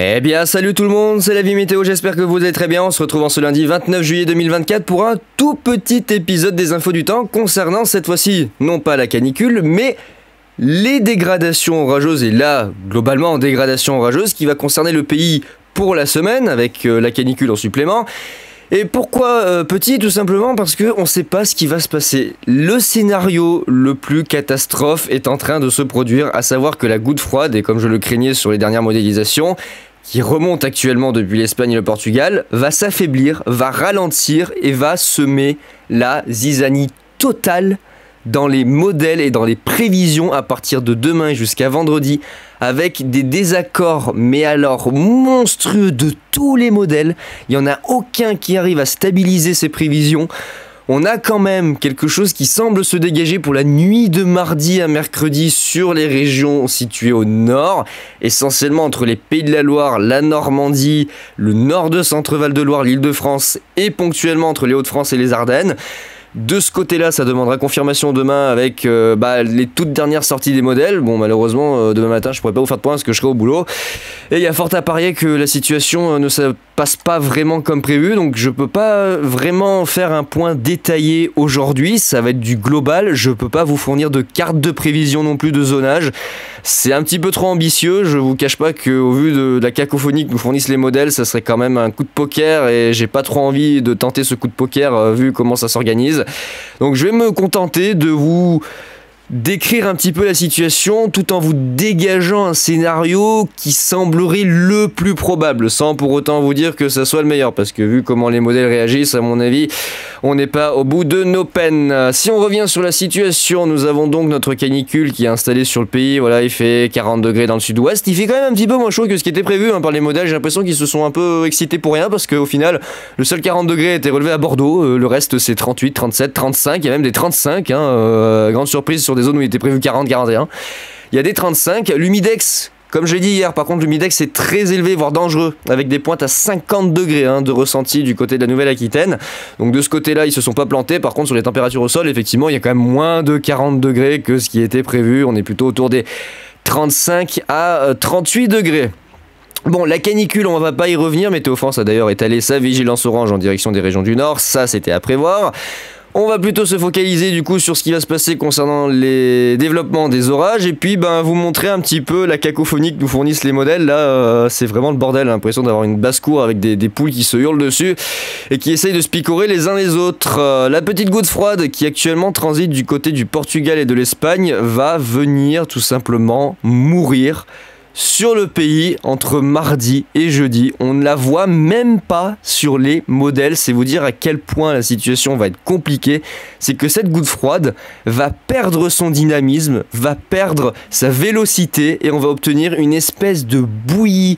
Eh bien salut tout le monde, c'est la vie météo, j'espère que vous allez très bien. On se retrouve en ce lundi 29 juillet 2024 pour un tout petit épisode des infos du temps concernant cette fois-ci, non pas la canicule, mais les dégradations orageuses. Et là, globalement, dégradation orageuse qui va concerner le pays pour la semaine avec la canicule en supplément. Et pourquoi petit? Tout simplement parce qu'on ne sait pas ce qui va se passer. Le scénario le plus catastrophe est en train de se produire, à savoir que la goutte froide, et comme je le craignais sur les dernières modélisations, qui remonte actuellement depuis l'Espagne et le Portugal, va s'affaiblir, va ralentir et va semer la zizanie totale dans les modèles et dans les prévisions à partir de demain jusqu'à vendredi, avec des désaccords, mais alors monstrueux de tous les modèles. Il n'y en a aucun qui arrive à stabiliser ces prévisions. On a quand même quelque chose qui semble se dégager pour la nuit de mardi à mercredi sur les régions situées au nord, essentiellement entre les Pays de la Loire, la Normandie, le nord de Centre-Val de Loire, l'Île-de-France et ponctuellement entre les Hauts-de-France et les Ardennes. De ce côté-là, ça demandera confirmation demain avec les toutes dernières sorties des modèles. Bon, malheureusement, demain matin, je pourrais pas vous faire de point parce que je serai au boulot. Et il y a fort à parier que la situation ne se passe pas vraiment comme prévu. Donc, je peux pas vraiment faire un point détaillé aujourd'hui. Ça va être du global. Je peux pas vous fournir de carte de prévision non plus de zonage. C'est un petit peu trop ambitieux. Je vous cache pas qu'au vu de la cacophonie que nous fournissent les modèles, ça serait quand même un coup de poker. Et j'ai pas trop envie de tenter ce coup de poker vu comment ça s'organise. Donc je vais me contenter de vous décrire un petit peu la situation tout en vous dégageant un scénario qui semblerait le plus probable, sans pour autant vous dire que ça soit le meilleur, parce que vu comment les modèles réagissent, à mon avis, on n'est pas au bout de nos peines. Si on revient sur la situation, nous avons donc notre canicule qui est installée sur le pays. Voilà, il fait 40 degrés dans le sud-ouest. Il fait quand même un petit peu moins chaud que ce qui était prévu par les modèles. J'ai l'impression qu'ils se sont un peu excités pour rien, parce qu'au final, le seul 40 degrés était relevé à Bordeaux. Le reste, c'est 38, 37, 35. Il y a même des 35. Grande surprise sur des zones où il était prévu 40, 41. Il y a des 35. L'humidex, comme je l'ai dit hier, par contre, l'humidex est très élevé, voire dangereux, avec des pointes à 50 degrés de ressenti du côté de la Nouvelle-Aquitaine. Donc de ce côté-là, ils se sont pas plantés. Par contre, sur les températures au sol, effectivement, il y a quand même moins de 40 degrés que ce qui était prévu. On est plutôt autour des 35 à 38 degrés. Bon, la canicule, on va pas y revenir. Météo France a d'ailleurs étalé sa vigilance orange en direction des régions du Nord. Ça, c'était à prévoir. On va plutôt se focaliser du coup sur ce qui va se passer concernant les développements des orages et puis vous montrer un petit peu la cacophonie que nous fournissent les modèles. Là, c'est vraiment le bordel, l'impression d'avoir une basse-cour avec des poules qui se hurlent dessus et qui essayent de se picorer les uns les autres. La petite goutte froide qui actuellement transite du côté du Portugal et de l'Espagne va venir tout simplement mourir sur le pays entre mardi et jeudi. On ne la voit même pas sur les modèles. C'est vous dire à quel point la situation va être compliquée. C'est que cette goutte froide va perdre son dynamisme, va perdre sa vélocité et on va obtenir une espèce de bouillie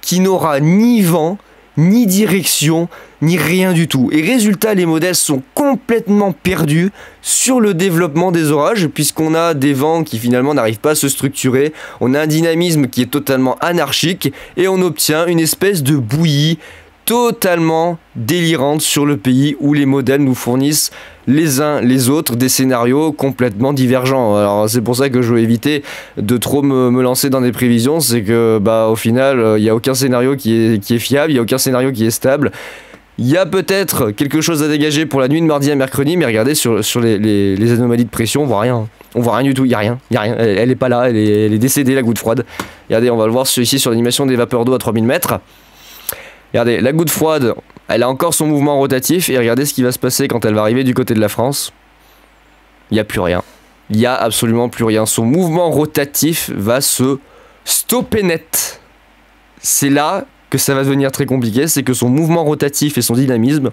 qui n'aura ni vent, ni direction, ni rien du tout. Et résultat, les modèles sont complètement perdus sur le développement des orages, puisqu'on a des vents qui finalement n'arrivent pas à se structurer, on a un dynamisme qui est totalement anarchique, et on obtient une espèce de bouillie totalement délirante sur le pays où les modèles nous fournissent les uns les autres des scénarios complètement divergents. Alors c'est pour ça que je veux éviter de trop me lancer dans des prévisions, c'est que au final il n'y a aucun scénario qui est fiable, il n'y a aucun scénario qui est stable. Il y a peut-être quelque chose à dégager pour la nuit de mardi à mercredi, mais regardez sur les anomalies de pression, on voit rien. On voit rien du tout, il y a rien. Elle est pas là, elle est décédée la goutte froide. Regardez, on va le voir ici sur l'animation des vapeurs d'eau à 3000 mètres. Regardez, la goutte froide, elle a encore son mouvement rotatif et regardez ce qui va se passer quand elle va arriver du côté de la France. Il n'y a plus rien. Il n'y a absolument plus rien. Son mouvement rotatif va se stopper net. C'est là que ça va devenir très compliqué, c'est que son mouvement rotatif et son dynamisme,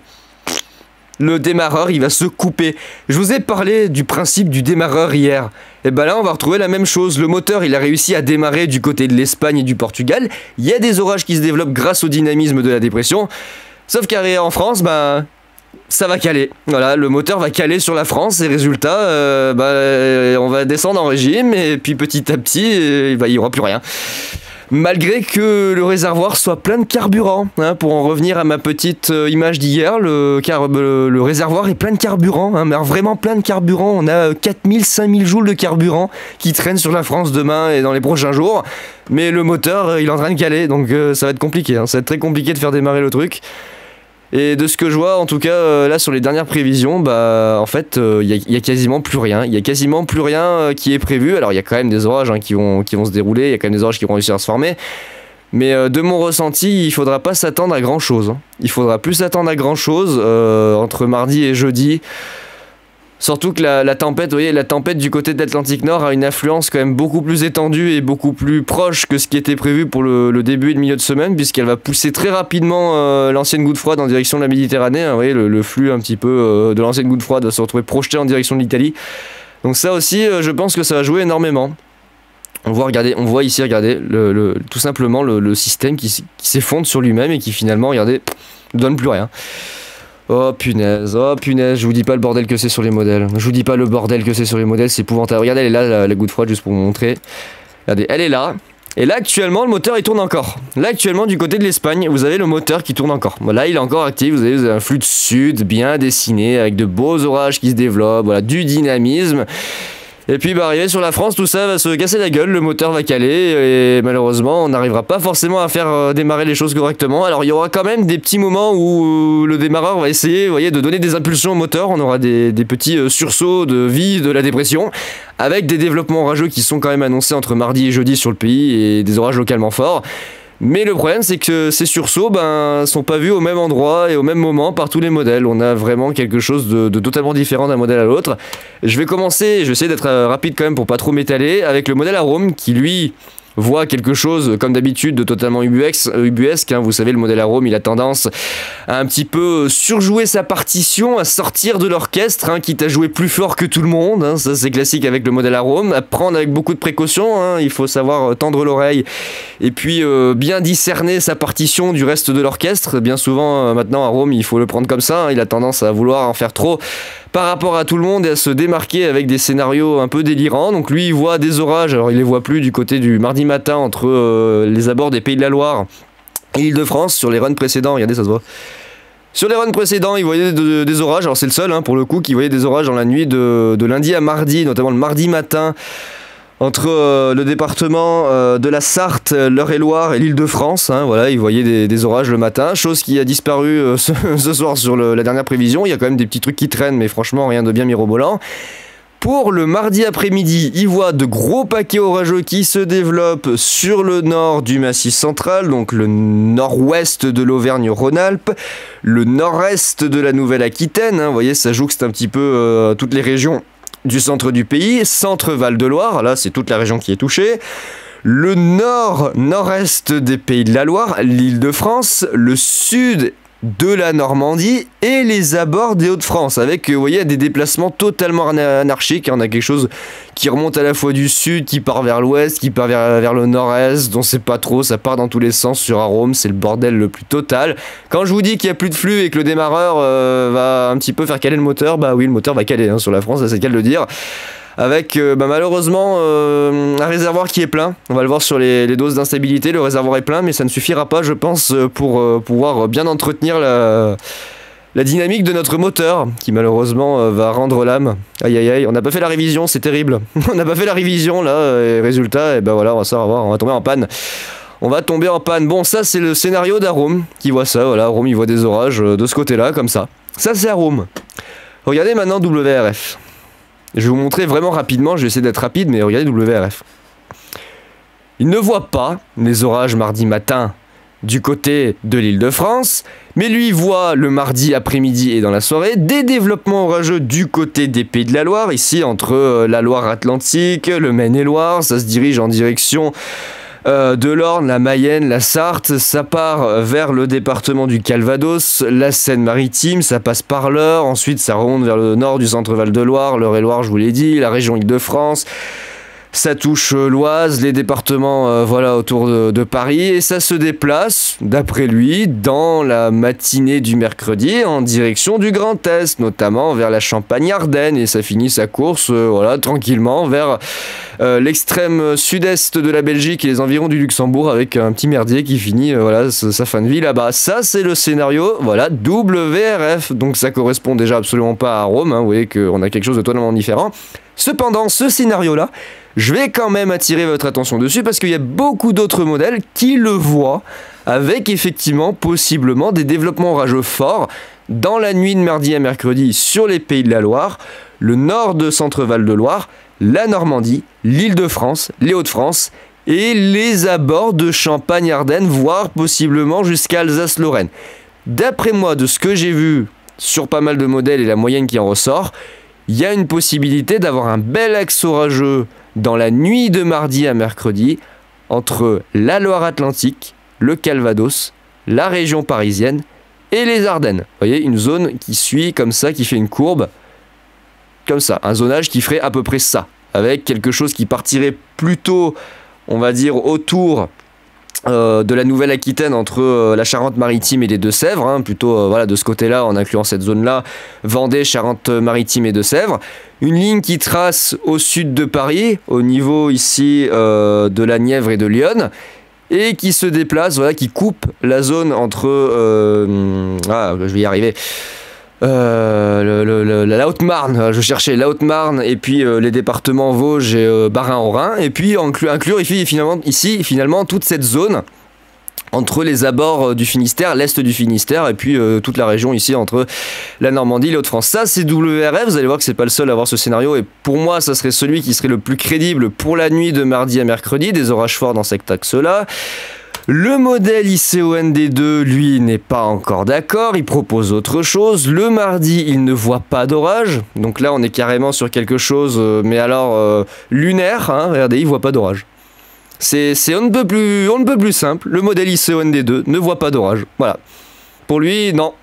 le démarreur, il va se couper. Je vous ai parlé du principe du démarreur hier. Et là, on va retrouver la même chose. Le moteur, il a réussi à démarrer du côté de l'Espagne et du Portugal. Il y a des orages qui se développent grâce au dynamisme de la dépression. Sauf qu'arrière en France, ça va caler. Voilà, le moteur va caler sur la France et résultat, on va descendre en régime et puis petit à petit, il n'y aura plus rien. Malgré que le réservoir soit plein de carburant, hein, pour en revenir à ma petite image d'hier, le réservoir est plein de carburant, hein, mais alors vraiment plein de carburant. On a 4000-5000 joules de carburant qui traînent sur la France demain et dans les prochains jours. Mais le moteur, il est en train de caler, donc ça va être compliqué, hein, ça va être très compliqué de faire démarrer le truc. Et de ce que je vois, en tout cas, là sur les dernières prévisions, bah en fait, il y a quasiment plus rien. Il y a quasiment plus rien qui est prévu. Alors il y a quand même des orages, hein, qui vont se dérouler, il y a quand même des orages qui vont réussir à se former. Mais de mon ressenti, il faudra pas s'attendre à grand chose, hein. Il faudra plus s'attendre à grand chose entre mardi et jeudi. Surtout que la tempête, vous voyez, la tempête du côté de l'Atlantique Nord a une influence quand même beaucoup plus étendue et beaucoup plus proche que ce qui était prévu pour le début et le milieu de semaine, puisqu'elle va pousser très rapidement l'ancienne goutte froide en direction de la Méditerranée, hein. Vous voyez, le flux un petit peu de l'ancienne goutte froide va se retrouver projeté en direction de l'Italie. Donc ça aussi, je pense que ça va jouer énormément. On voit ici, regardez, tout simplement le système qui s'effondre sur lui-même et qui finalement, regardez, ne donne plus rien. Oh punaise, je vous dis pas le bordel que c'est sur les modèles. Je vous dis pas le bordel que c'est sur les modèles, c'est épouvantable. Regardez, elle est là, la goutte froide, juste pour vous montrer. Regardez, elle est là. Et là, actuellement, le moteur, il tourne encore. Là, actuellement, du côté de l'Espagne, vous avez le moteur qui tourne encore. Là, il est encore actif. Vous avez un flux de sud bien dessiné, avec de beaux orages qui se développent, voilà, du dynamisme. Et puis bah arrivé sur la France, tout ça va se casser la gueule, le moteur va caler et malheureusement on n'arrivera pas forcément à faire démarrer les choses correctement. Alors il y aura quand même des petits moments où le démarreur va essayer, vous voyez, de donner des impulsions au moteur. On aura des petits sursauts de vie, de la dépression, avec des développements orageux qui sont quand même annoncés entre mardi et jeudi sur le pays et des orages localement forts. Mais le problème, c'est que ces sursauts sont pas vus au même endroit et au même moment par tous les modèles. On a vraiment quelque chose de totalement différent d'un modèle à l'autre. Je vais essayer d'être rapide quand même pour pas trop m'étaler, avec le modèle Arome qui lui voit quelque chose, comme d'habitude, de totalement ubuesque, hein. Vous savez, le modèle Arome, il a tendance à un petit peu surjouer sa partition, à sortir de l'orchestre, hein, quitte à jouer plus fort que tout le monde, hein. Ça c'est classique avec le modèle Arome, à prendre avec beaucoup de précautions, hein. Il faut savoir tendre l'oreille et puis bien discerner sa partition du reste de l'orchestre. Bien souvent, maintenant, Arome, il faut le prendre comme ça, hein. Il a tendance à vouloir en faire trop par rapport à tout le monde et à se démarquer avec des scénarios un peu délirants. Donc lui, il voit des orages, alors il les voit plus du côté du mardi matin entre les abords des Pays de la Loire et l'Île-de-France. Sur les runs précédents, regardez, ça se voit. Sur les runs précédents, il voyait des orages, alors c'est le seul, hein, pour le coup, qui voyait des orages dans la nuit de lundi à mardi, notamment le mardi matin, entre le département de la Sarthe, l'Eure-et-Loire et l'Île-de-France, hein, voilà, il voyait des orages le matin, chose qui a disparu ce soir sur la dernière prévision. Il y a quand même des petits trucs qui traînent, mais franchement rien de bien mirobolant. Pour le mardi après-midi, il voit de gros paquets orageux qui se développent sur le nord du Massif central, donc le nord-ouest de l'Auvergne-Rhône-Alpes, le nord-est de la Nouvelle-Aquitaine, hein, vous voyez, ça jouxte un petit peu toutes les régions du centre du pays, centre-Val-de-Loire, là c'est toute la région qui est touchée, le nord-nord-est des Pays de la Loire, l'Île-de-France, le sud de la Normandie et les abords des Hauts-de-France, avec, vous voyez, des déplacements totalement anarchiques. On a quelque chose qui remonte à la fois du sud, qui part vers l'ouest, qui part vers le nord-est, on sait pas trop, ça part dans tous les sens sur Arome, c'est le bordel le plus total. Quand je vous dis qu'il n'y a plus de flux et que le démarreur va un petit peu faire caler le moteur, bah oui, le moteur va caler, hein, sur la France, c'est le cas de le dire. Avec malheureusement un réservoir qui est plein. On va le voir sur les doses d'instabilité, le réservoir est plein, mais ça ne suffira pas, je pense, pour pouvoir bien entretenir la dynamique de notre moteur, qui malheureusement va rendre l'âme. Aïe aïe aïe, on n'a pas fait la révision, c'est terrible. On n'a pas fait la révision là, et résultat, et ben voilà, on va tomber en panne. On va tomber en panne. Bon, ça c'est le scénario d'Arome qui voit ça, voilà, Arome il voit des orages de ce côté-là, comme ça. Ça c'est Arome. Regardez maintenant WRF. Je vais vous montrer vraiment rapidement, je vais essayer d'être rapide, mais regardez WRF. Il ne voit pas les orages mardi matin du côté de l'Île-de-France, mais lui voit le mardi après-midi et dans la soirée des développements orageux du côté des Pays de la Loire, ici entre la Loire-Atlantique, le Maine-et-Loire, ça se dirige en direction de l'Orne, la Mayenne, la Sarthe, ça part vers le département du Calvados, la Seine-Maritime, ça passe par l'Eure, ensuite ça remonte vers le nord du centre Val-de-Loire, l'Eure-et-Loire, je vous l'ai dit, la région Île-de-France, Ça touche l'Oise, les départements voilà, autour de Paris, et ça se déplace, d'après lui, dans la matinée du mercredi en direction du Grand Est, notamment vers la Champagne-Ardenne, et ça finit sa course voilà, tranquillement vers l'extrême sud-est de la Belgique et les environs du Luxembourg, avec un petit merdier qui finit voilà, sa fin de vie là-bas. Ça, c'est le scénario voilà, WRF, donc ça correspond déjà absolument pas à Rome, hein, vous voyez qu'on a quelque chose de totalement différent. Cependant, ce scénario-là, je vais quand même attirer votre attention dessus parce qu'il y a beaucoup d'autres modèles qui le voient avec effectivement possiblement des développements orageux forts dans la nuit de mardi à mercredi sur les Pays de la Loire, le nord de Centre-Val de Loire, la Normandie, l'Île-de-France, les Hauts-de-France et les abords de Champagne-Ardenne, voire possiblement jusqu'à Alsace-Lorraine. D'après moi, de ce que j'ai vu sur pas mal de modèles et la moyenne qui en ressort, il y a une possibilité d'avoir un bel axe orageux dans la nuit de mardi à mercredi entre la Loire-Atlantique, le Calvados, la région parisienne et les Ardennes. Vous voyez, une zone qui suit comme ça, qui fait une courbe, comme ça, un zonage qui ferait à peu près ça, avec quelque chose qui partirait plutôt, on va dire, autour de la Nouvelle-Aquitaine entre la Charente-Maritime et les Deux-Sèvres, hein, plutôt voilà, de ce côté-là, en incluant cette zone-là, Vendée, Charente-Maritime et Deux-Sèvres. Une ligne qui trace au sud de Paris, au niveau ici de la Nièvre et de Lyon, et qui se déplace, voilà, qui coupe la zone entre... je vais y arriver... la Haute-Marne, je cherchais la Haute-Marne et puis les départements Vosges et Bas-Rhin-Haut-Rhin, et puis inclure ici finalement toute cette zone entre les abords du Finistère, l'est du Finistère, et puis toute la région ici entre la Normandie et les Hauts-de-France. Ça, c'est WRF, vous allez voir que c'est pas le seul à avoir ce scénario, et pour moi, ça serait celui qui serait le plus crédible pour la nuit de mardi à mercredi, des orages forts dans cet axe-là. Le modèle ICOND2, lui, n'est pas encore d'accord, il propose autre chose. Le mardi, il ne voit pas d'orage, donc là, on est carrément sur quelque chose, mais alors lunaire, hein, regardez, il voit pas d'orage. C'est on ne peut plus simple, le modèle ICOND2 ne voit pas d'orage, voilà. Pour lui, non,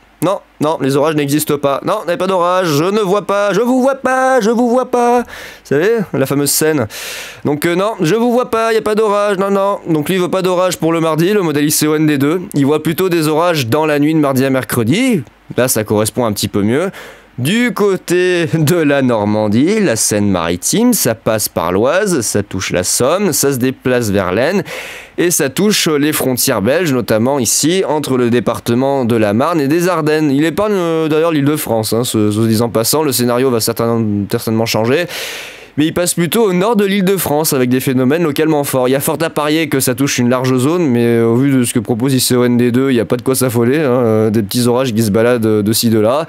les orages n'existent pas. Non, il n'y a pas d'orage, je ne vois pas, je vous vois pas, je vous vois pas. Vous savez, la fameuse scène. Donc non, je vous vois pas, il n'y a pas d'orage, non. Donc lui, il ne veut pas d'orage pour le mardi, le modèle ICOND2. Il voit plutôt des orages dans la nuit de mardi à mercredi. Là, ça correspond un petit peu mieux. Du côté de la Normandie, la Seine-Maritime, ça passe par l'Oise, ça touche la Somme, ça se déplace vers l'Aisne et ça touche les frontières belges, notamment ici entre le département de la Marne et des Ardennes. Il épargne d'ailleurs l'Île-de-France, hein, ce disant passant, le scénario va certainement changer. Mais il passe plutôt au nord de l'Île-de-France avec des phénomènes localement forts. Il y a fort à parier que ça touche une large zone, mais au vu de ce que propose ICOND2, il n'y a pas de quoi s'affoler, hein, des petits orages qui se baladent de ci, de là.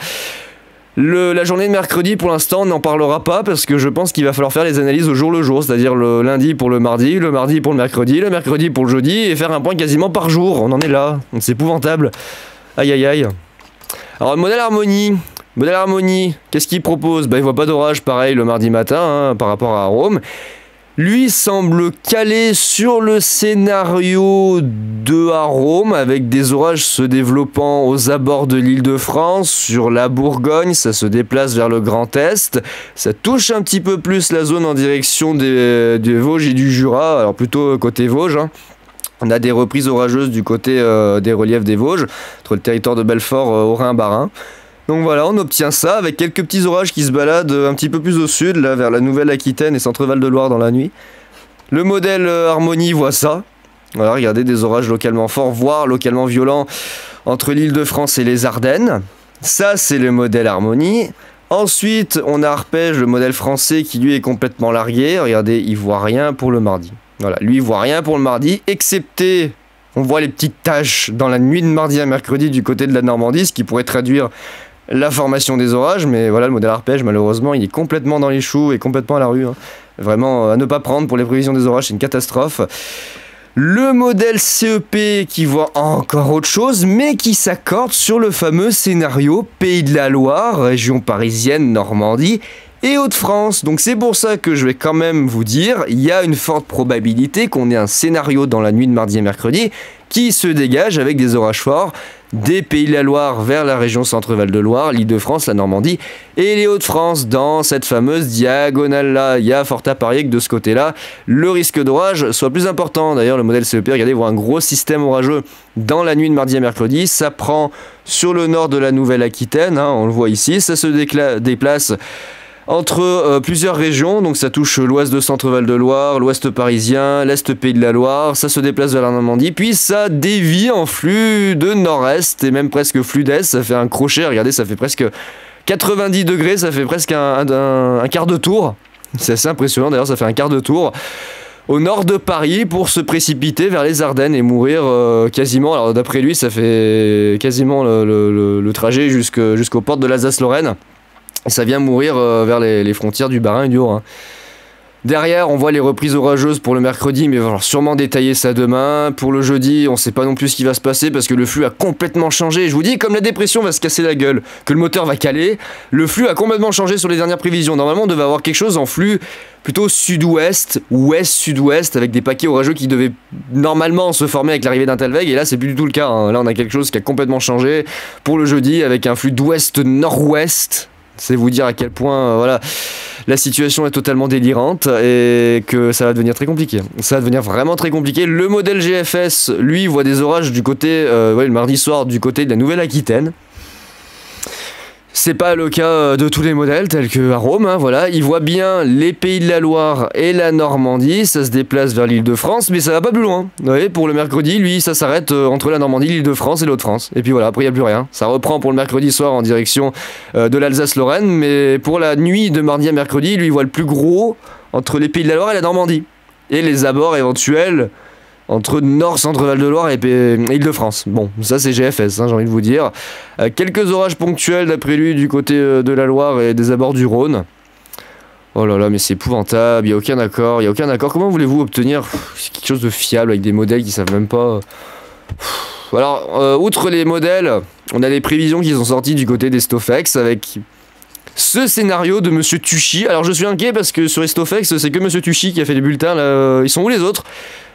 La journée de mercredi, pour l'instant, on n'en parlera pas parce que je pense qu'il va falloir faire les analyses au jour le jour, c'est-à-dire le lundi pour le mardi pour le mercredi pour le jeudi, et faire un point quasiment par jour. On en est là, c'est épouvantable. Aïe aïe aïe. Alors, le modèle Harmonie, qu'est-ce qu'il propose ? Il voit pas d'orage, pareil, le mardi matin, hein, par rapport à Rome. Lui semble calé sur le scénario de Rome, avec des orages se développant aux abords de l'Île-de-France, sur la Bourgogne, ça se déplace vers le Grand Est, ça touche un petit peu plus la zone en direction des Vosges et du Jura, alors plutôt côté Vosges, hein. On a des reprises orageuses du côté des reliefs des Vosges, entre le territoire de Belfort, Haut-Rhin, Bas-Rhin. Donc voilà, on obtient ça avec quelques petits orages qui se baladent un petit peu plus au sud, là vers la Nouvelle-Aquitaine et Centre-Val de Loire dans la nuit. Le modèle Harmonie voit ça. Voilà, regardez, des orages localement forts, voire localement violents entre l'Île-de-France et les Ardennes. Ça, c'est le modèle Harmonie. Ensuite, on a Arpège, le modèle français, qui lui est complètement largué. Regardez, il voit rien pour le mardi. Voilà, lui, il voit rien pour le mardi, excepté... On voit les petites taches dans la nuit de mardi à mercredi du côté de la Normandie, ce qui pourrait traduire la formation des orages, mais voilà, le modèle Arpège, malheureusement, il est complètement dans les choux et complètement à la rue, hein. Vraiment, à ne pas prendre pour les prévisions des orages, c'est une catastrophe. Le modèle CEP qui voit encore autre chose, mais qui s'accorde sur le fameux scénario Pays de la Loire, région parisienne, Normandie, et Hauts-de-France. Donc c'est pour ça que je vais quand même vous dire, il y a une forte probabilité qu'on ait un scénario dans la nuit de mardi et mercredi qui se dégage avec des orages forts des Pays de la Loire vers la région Centre-Val de Loire, l'Île-de-France, la Normandie et les Hauts-de-France. Dans cette fameuse diagonale-là, il y a fort à parier que de ce côté-là, le risque d'orage soit plus important. D'ailleurs, le modèle CEP, regardez, voit un gros système orageux dans la nuit de mardi à mercredi. Ça prend sur le nord de la Nouvelle-Aquitaine, hein, on le voit ici, ça se déplace entre plusieurs régions, donc ça touche l'ouest de Centre-Val de Loire, l'ouest parisien, l'est Pays de la Loire, ça se déplace vers la Normandie, puis ça dévie en flux de nord-est et même presque flux d'est, ça fait un crochet, regardez, ça fait presque 90 degrés, ça fait presque un quart de tour, c'est assez impressionnant d'ailleurs, ça fait un quart de tour au nord de Paris pour se précipiter vers les Ardennes et mourir quasiment, alors d'après lui ça fait quasiment le trajet jusqu'aux portes de l'Alsace-Lorraine. Ça vient mourir vers les frontières du Bas-Rhin et du Haut-Rhin. Derrière, on voit les reprises orageuses pour le mercredi, mais il va falloir sûrement détailler ça demain. Pour le jeudi, on ne sait pas non plus ce qui va se passer parce que le flux a complètement changé. Je vous dis, comme la dépression va se casser la gueule, que le moteur va caler, le flux a complètement changé sur les dernières prévisions. Normalement, on devait avoir quelque chose en flux plutôt sud-ouest, ouest-sud-ouest, avec des paquets orageux qui devaient normalement se former avec l'arrivée d'un tel vague. Et là, c'est plus du tout le cas, hein. Là, on a quelque chose qui a complètement changé pour le jeudi avec un flux d'ouest-nord-ouest. C'est vous dire à quel point voilà, la situation est totalement délirante et que ça va devenir très compliqué. Ça va devenir vraiment très compliqué. Le modèle GFS, lui, voit des orages du côté, le mardi soir, du côté de la Nouvelle-Aquitaine. C'est pas le cas de tous les modèles, tels que à Rome, hein, voilà. Il voit bien les Pays de la Loire et la Normandie, ça se déplace vers l'Île-de-France, mais ça va pas plus loin. Vous voyez, pour le mercredi, lui, ça s'arrête entre la Normandie, l'Île-de-France et l'Hauts-de-France. Et puis voilà, après il n'y a plus rien. Ça reprend pour le mercredi soir en direction de l'Alsace-Lorraine, mais pour la nuit de mardi à mercredi, lui, il voit le plus gros entre les Pays de la Loire et la Normandie. Et les abords éventuels entre Nord, Centre-Val de Loire et Île-de-France. Bon, ça c'est GFS, hein, j'ai envie de vous dire. Quelques orages ponctuels d'après lui du côté de la Loire et des abords du Rhône. Oh là là, mais c'est épouvantable, il n'y a aucun accord, Comment voulez-vous obtenir quelque chose de fiable avec des modèles qui savent même pas... Alors, outre les modèles, on a les prévisions qui sont sorties du côté des Stofex avec ce scénario de Monsieur Tuchy. Alors je suis inquiet parce que sur les Stofex, c'est que Monsieur Tuchy qui a fait les bulletins, là. Ils sont où les autres ?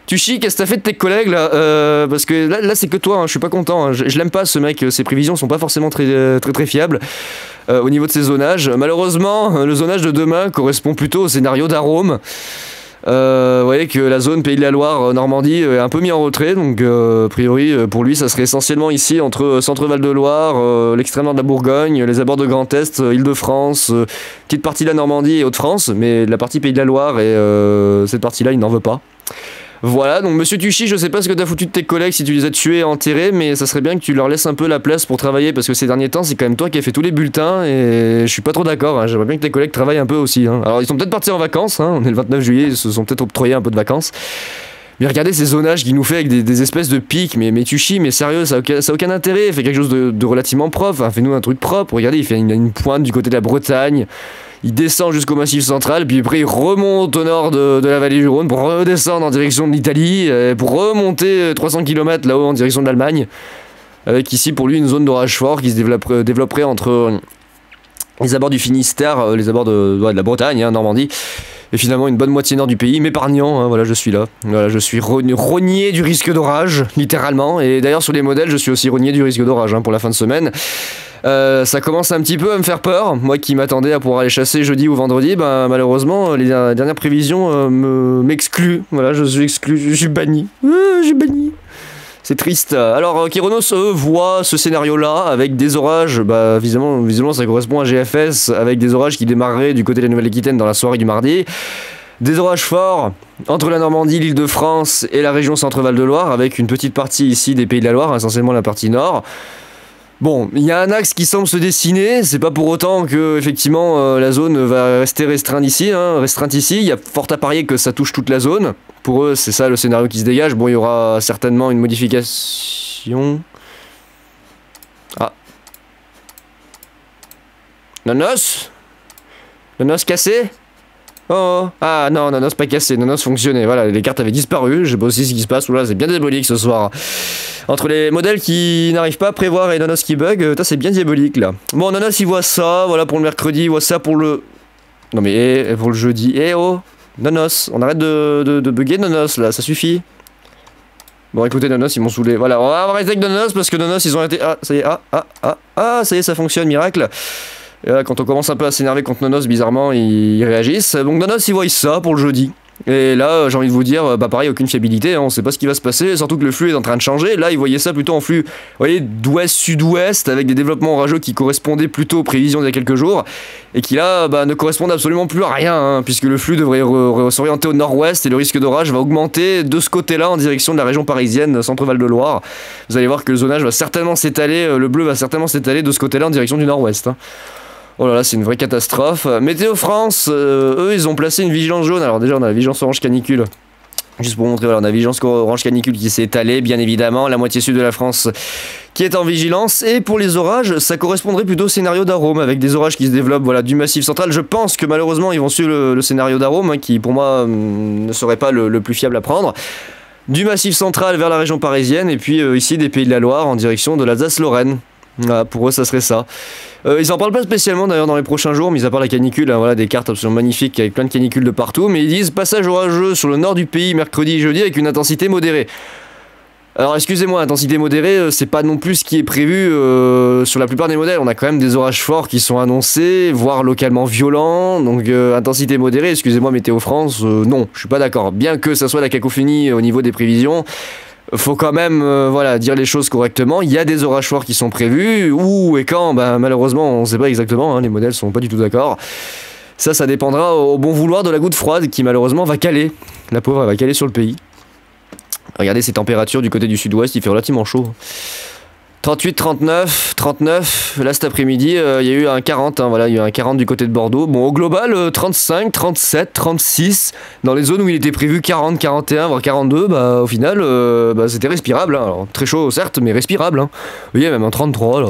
Tuchy, qu'est-ce que t'as fait de tes collègues là parce que là c'est que toi, hein, je suis pas content, hein. Je l'aime pas ce mec, ses prévisions sont pas forcément très fiables au niveau de ses zonages. Malheureusement, le zonage de demain correspond plutôt au scénario d'Arôme. Vous voyez que la zone Pays de la Loire, Normandie est un peu mis en retrait, donc a priori pour lui ça serait essentiellement ici entre Centre-Val de Loire, l'extrême nord de la Bourgogne, les abords de Grand Est, Île-de-France, petite partie de la Normandie et Hauts-de-France, mais la partie Pays de la Loire et cette partie-là il n'en veut pas. Voilà, donc Monsieur Tuchy, je sais pas ce que t'as foutu de tes collègues, si tu les as tués et enterrés, mais ça serait bien que tu leur laisses un peu la place pour travailler, parce que ces derniers temps, c'est quand même toi qui as fait tous les bulletins, et je suis pas trop d'accord, hein. J'aimerais bien que tes collègues travaillent un peu aussi, hein. Alors ils sont peut-être partis en vacances, hein. On est le 29 juillet, ils se sont peut-être octroyés un peu de vacances. Mais regardez ces zonages qu'il nous fait avec des espèces de pics, mais Tuchy, mais sérieux, ça a aucun intérêt, il fait quelque chose de relativement propre, hein. Fais-nous un truc propre, regardez, il a une pointe du côté de la Bretagne, il descend jusqu'au Massif central, puis après il remonte au nord de la vallée du Rhône pour redescendre en direction de l'Italie, pour remonter 300 km là-haut en direction de l'Allemagne, avec ici pour lui une zone d'orage fort qui se développerait entre les abords du Finistère, les abords de la Bretagne, hein, Normandie, et finalement une bonne moitié nord du pays, m'épargnant, hein, voilà, je suis là. Voilà, je suis rogné du risque d'orage, littéralement, et d'ailleurs sur les modèles, je suis aussi rogné du risque d'orage, hein, pour la fin de semaine. Ça commence un petit peu à me faire peur. Moi qui m'attendais à pouvoir aller chasser jeudi ou vendredi, ben, malheureusement, les dernières prévisions m'excluent. Voilà, je suis exclu, je suis banni. Je suis banni. C'est triste. Alors, Kéronos, eux, voit ce scénario-là avec des orages. Bah, visiblement, ça correspond à GFS, avec des orages qui démarreraient du côté de la Nouvelle-Aquitaine dans la soirée du mardi. Des orages forts entre la Normandie, l'Île-de-France et la région Centre-Val de Loire, avec une petite partie ici des Pays de la Loire, essentiellement la partie nord. Bon, il y a un axe qui semble se dessiner, c'est pas pour autant que effectivement la zone va rester restreinte ici, il y a fort à parier que ça touche toute la zone. Pour eux, c'est ça le scénario qui se dégage. Bon, il y aura certainement une modification. Ah. Nonos cassé? Oh, ah non, Nonos pas cassé, Nonos fonctionnait, voilà, les cartes avaient disparu, je sais pas aussi ce qui se passe, là c'est bien diabolique ce soir. Entre les modèles qui n'arrivent pas à prévoir et Nonos qui bug, c'est bien diabolique là. Bon, Nonos il voit ça, voilà pour le mercredi, il voit ça pour le Non mais pour le jeudi, oh, Nonos, on arrête de bugger Nonos là, ça suffit. Bon écoutez Nonos, ils m'ont saoulé, voilà, on va arrêter avec Nonos parce que Nonos ils ont été... Ah, ça y est, ça y est, ça fonctionne, miracle. Et là, quand on commence un peu à s'énerver contre Nonos, bizarrement, ils réagissent. Donc Nonos, ils voient ça pour le jeudi. Et là, j'ai envie de vous dire, bah pareil, aucune fiabilité, hein, on sait pas ce qui va se passer, surtout que le flux est en train de changer. Là, ils voyaient ça plutôt en flux, vous voyez, d'ouest-sud-ouest, avec des développements orageux qui correspondaient plutôt aux prévisions d'il y a quelques jours, et qui là, bah, ne correspondent absolument plus à rien, hein, puisque le flux devrait s'orienter au nord-ouest, et le risque d'orage va augmenter de ce côté-là, en direction de la région parisienne, Centre-Val de Loire. Vous allez voir que le zonage va certainement s'étaler, le bleu va certainement s'étaler de ce côté-là, en direction du nord-ouest. Hein. Oh là là, c'est une vraie catastrophe. Météo France, eux, ils ont placé une vigilance jaune. Alors déjà, on a la vigilance orange canicule. Juste pour montrer, voilà, on a la vigilance orange canicule qui s'est étalée, bien évidemment. La moitié sud de la France qui est en vigilance. Et pour les orages, ça correspondrait plutôt au scénario d'Arome, avec des orages qui se développent, voilà, du massif central. Je pense que malheureusement, ils vont suivre le scénario d'Arome, hein, qui pour moi ne serait pas le plus fiable à prendre. Du massif central vers la région parisienne, et puis ici des Pays de la Loire en direction de l'Alsace-Lorraine. Voilà, pour eux ça serait ça. Ils en parlent pas spécialement d'ailleurs dans les prochains jours, mis à part la canicule, hein, voilà, des cartes absolument magnifiques avec plein de canicules de partout, mais ils disent passage orageux sur le nord du pays mercredi et jeudi avec une intensité modérée. Alors excusez-moi, intensité modérée, c'est pas non plus ce qui est prévu sur la plupart des modèles. On a quand même des orages forts qui sont annoncés, voire localement violents, donc intensité modérée, excusez-moi Météo France, non, je suis pas d'accord. Bien que ça soit la cacophonie au niveau des prévisions, faut quand même voilà, dire les choses correctement. Il y a des orages forts qui sont prévus. Où et quand, bah, malheureusement, on ne sait pas exactement. Hein, les modèles sont pas du tout d'accord. Ça dépendra au bon vouloir de la goutte froide qui, malheureusement, va caler. La pauvre, elle va caler sur le pays. Regardez ces températures du côté du sud-ouest, il fait relativement chaud. 38, 39, 39, là cet après-midi, il y a eu un 40, hein, voilà, il y a eu un 40 du côté de Bordeaux. Bon, au global, 35, 37, 36, dans les zones où il était prévu 40, 41, voire 42, bah au final, bah, c'était respirable. Hein. Alors, très chaud certes, mais respirable. Hein. Vous voyez, même un 33, là,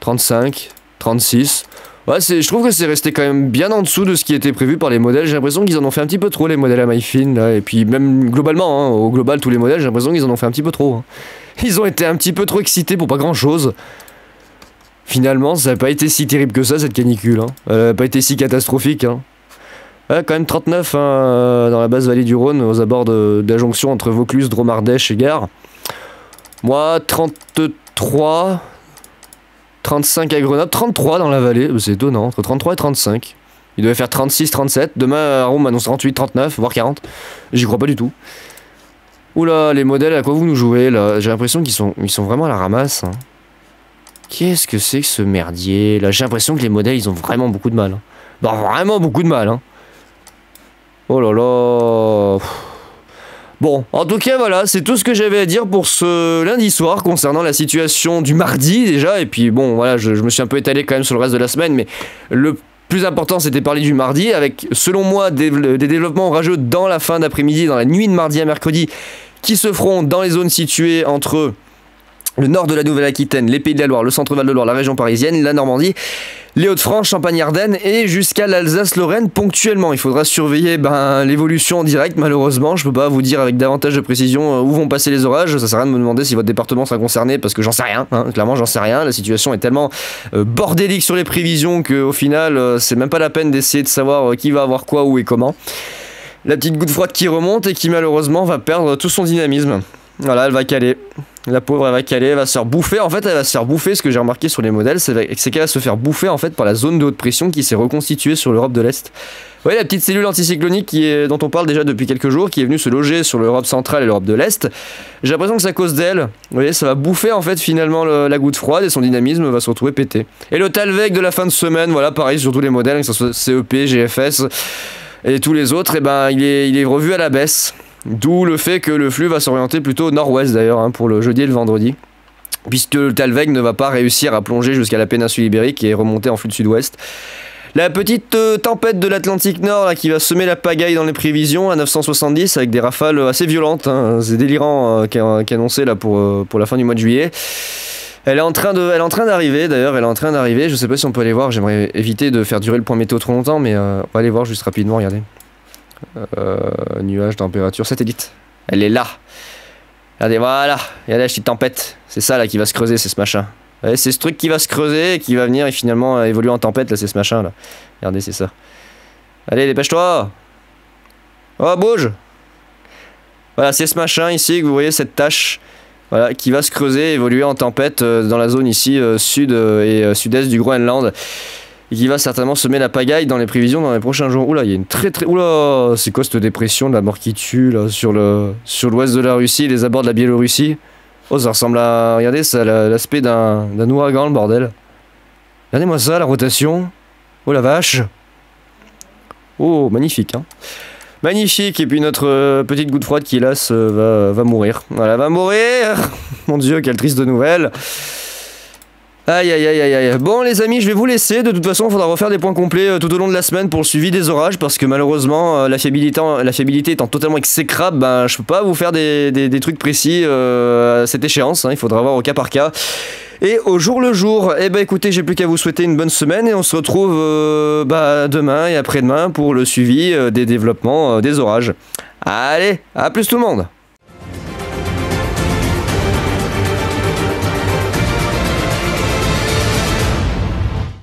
35, 36... Ouais, je trouve que c'est resté quand même bien en dessous de ce qui était prévu par les modèles. J'ai l'impression qu'ils en ont fait un petit peu trop, les modèles à maille fine, là. Et puis même globalement, hein, au global, tous les modèles, j'ai l'impression qu'ils en ont fait un petit peu trop. Hein. Ils ont été un petit peu trop excités pour pas grand chose. Finalement, ça n'a pas été si terrible que ça, cette canicule. Hein. Elle n'a pas été si catastrophique. Hein. Ouais, quand même 39 hein, dans la basse vallée du Rhône, aux abords de la jonction entre Vaucluse, Dromardèche et Gare. Moi, 33... 35 à Grenoble, 33 dans la vallée, c'est étonnant, entre 33 et 35. Il devait faire 36, 37, demain à Rome annonce 38, 39, voire 40. J'y crois pas du tout. Oula, les modèles, à quoi vous nous jouez là? J'ai l'impression qu'ils sont vraiment à la ramasse. Hein. Qu'est-ce que c'est que ce merdier là? J'ai l'impression que les modèles, ils ont vraiment beaucoup de mal. Hein. Bah, vraiment beaucoup de mal. Hein. Oh là là... Bon, en tout cas, voilà, c'est tout ce que j'avais à dire pour ce lundi soir concernant la situation du mardi déjà. Et puis bon, voilà, je me suis un peu étalé quand même sur le reste de la semaine, mais le plus important, c'était parler du mardi, avec, selon moi, des développements orageux dans la fin d'après-midi, dans la nuit de mardi à mercredi, qui se feront dans les zones situées entre le nord de la Nouvelle-Aquitaine, les Pays de la Loire, le Centre-Val de Loire, la région parisienne, la Normandie, les Hauts-de-France, Champagne-Ardenne et jusqu'à l'Alsace-Lorraine ponctuellement. Il faudra surveiller l'évolution en direct, malheureusement. Je peux pas vous dire avec davantage de précision où vont passer les orages. Ça sert à rien de me demander si votre département sera concerné parce que j'en sais rien. Hein. Clairement, j'en sais rien. La situation est tellement bordélique sur les prévisions qu'au final, c'est même pas la peine d'essayer de savoir qui va avoir quoi, où et comment. La petite goutte froide qui remonte et qui malheureusement va perdre tout son dynamisme. Voilà, elle va caler. La pauvre, elle va caler, elle va se faire bouffer. En fait, elle va se faire bouffer. Ce que j'ai remarqué sur les modèles, c'est qu'elle va se faire bouffer en fait par la zone de haute pression qui s'est reconstituée sur l'Europe de l'Est. Vous voyez la petite cellule anticyclonique dont on parle déjà depuis quelques jours, qui est venue se loger sur l'Europe centrale et l'Europe de l'Est. J'ai l'impression que c'est à cause d'elle. Vous voyez, ça va bouffer en fait finalement la goutte froide et son dynamisme va se retrouver pété. Et le Talvec de la fin de semaine, voilà, pareil sur tous les modèles, que ce soit CEP, GFS et tous les autres, et ben il est revu à la baisse. D'où le fait que le flux va s'orienter plutôt au nord-ouest d'ailleurs hein, pour le jeudi et le vendredi. Puisque le Talvec ne va pas réussir à plonger jusqu'à la péninsule ibérique et remonter en flux de sud-ouest. La petite tempête de l'Atlantique Nord là, qui va semer la pagaille dans les prévisions à 970 avec des rafales assez violentes. Hein. C'est délirant qui est annoncé là, pour la fin du mois de juillet. Elle est en train d'arriver d'ailleurs, je sais pas si on peut aller voir, j'aimerais éviter de faire durer le point météo trop longtemps, mais on va aller voir juste rapidement, regardez. Nuage, température, satellite. Elle est là. Regardez, voilà. Il y a la petite tempête. C'est ça là qui va se creuser, c'est ce machin. Ouais, c'est ce truc qui va se creuser et qui va venir et finalement évoluer en tempête, là, c'est ce machin là. Regardez, c'est ça. Allez, dépêche-toi. Oh, bouge. Voilà, c'est ce machin ici que vous voyez, cette tache. Voilà, qui va se creuser, évoluer en tempête dans la zone ici sud et sud-est du Groenland. Et qui va certainement semer la pagaille dans les prévisions dans les prochains jours. Oula, il y a une très... Oula, c'est quoi cette dépression de la mort qui tue là sur l'ouest de la Russie, les abords de la Biélorussie. Oh, ça ressemble à... Regardez, ça a l'aspect d'un ouragan, le bordel. Regardez-moi ça, la rotation. Oh la vache. Oh, magnifique, hein. Magnifique, et puis notre petite goutte froide qui hélas va mourir. Voilà, va mourir. Mon Dieu, quelle triste nouvelle. Aïe aïe aïe aïe aïe. Bon les amis, je vais vous laisser. De toute façon, il faudra refaire des points complets tout au long de la semaine pour le suivi des orages, parce que malheureusement, la fiabilité étant totalement exécrable, ben, je peux pas vous faire des trucs précis à cette échéance, hein. Il faudra voir au cas par cas. Et au jour le jour, eh ben écoutez, j'ai plus qu'à vous souhaiter une bonne semaine et on se retrouve demain et après-demain pour le suivi des développements des orages. Allez, à plus tout le monde!